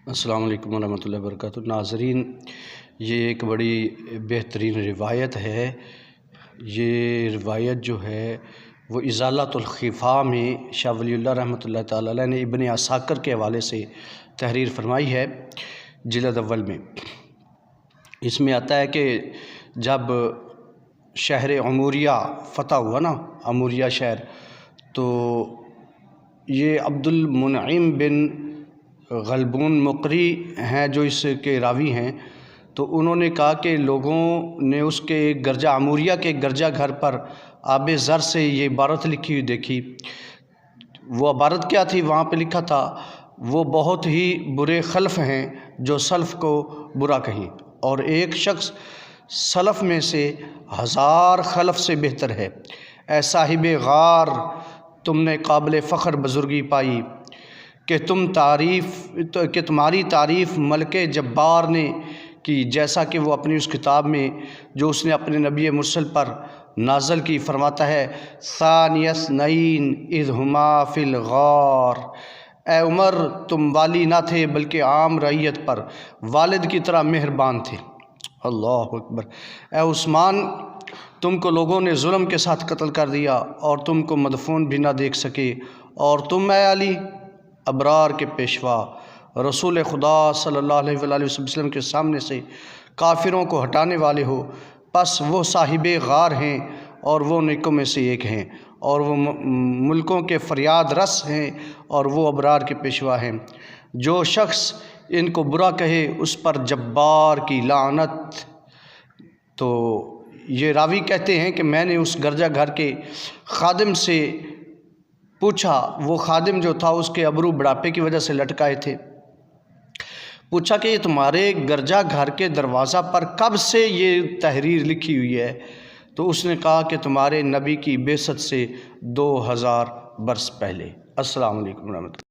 السلام علیکم ورحمۃ اللہ وبرکاتہ۔ ناظرین، یہ ایک بڑی بہترین روایت ہے۔ یہ روایت جو ہے وہ ازالۃ الخفا میں شاہ ولی اللہ رحمۃ اللہ تعالیٰ علیہ نے ابن عساکر کے حوالے سے تحریر فرمائی ہے جلد اول میں۔ اس میں آتا ہے کہ جب شہر عموریہ فتح ہوا نا، عموریہ شہر، تو یہ عبد المنعم بن غلبون مقری ہیں جو اس کے راوی ہیں، تو انہوں نے کہا کہ لوگوں نے اس کے گرجہ عموریہ کے گرجہ گھر پر آب زر سے یہ عبارت لکھی ہوئی دیکھی۔ وہ عبارت کیا تھی؟ وہاں پہ لکھا تھا، وہ بہت ہی برے خلف ہیں جو سلف کو برا کہیں، اور ایک شخص سلف میں سے 1000 خلف سے بہتر ہے۔ اے صاحب غار، تم نے قابل فخر بزرگی پائی کہ تمہاری تعریف ملک جبار نے کی، جیسا کہ وہ اپنی اس کتاب میں جو اس نے اپنے نبی مرسل پر نازل کی فرماتا ہے، ثانی اثنین اذ ہما فی الغار۔ اے عمر، تم والی نہ تھے بلکہ عام رعیت پر والد کی طرح مہربان تھے۔ اللہ اکبر۔ اے عثمان، تم کو لوگوں نے ظلم کے ساتھ قتل کر دیا اور تم کو مدفون بھی نہ دیکھ سکے، اور تم اے علی ابرار کے پیشوا رسول خدا صلی اللہ علیہ وآلہ وسلم کے سامنے سے کافروں کو ہٹانے والے ہو۔ پس وہ صاحب غار ہیں اور وہ نیکوں میں سے ایک ہیں، اور وہ ملکوں کے فریاد رس ہیں، اور وہ ابرار کے پیشوا ہیں۔ جو شخص ان کو برا کہے اس پر جبار کی لعنت۔ تو یہ راوی کہتے ہیں کہ میں نے اس گرجہ گھر کے خادم سے پوچھا، وہ خادم جو تھا اس کے ابرو بڑھاپے کی وجہ سے لٹکائے تھے، پوچھا کہ یہ تمہارے گرجہ گھر کے دروازہ پر کب سے یہ تحریر لکھی ہوئی ہے؟ تو اس نے کہا کہ تمہارے نبی کی بعثت سے 2000 برس پہلے۔ السلام علیکم ورحمۃ اللہ۔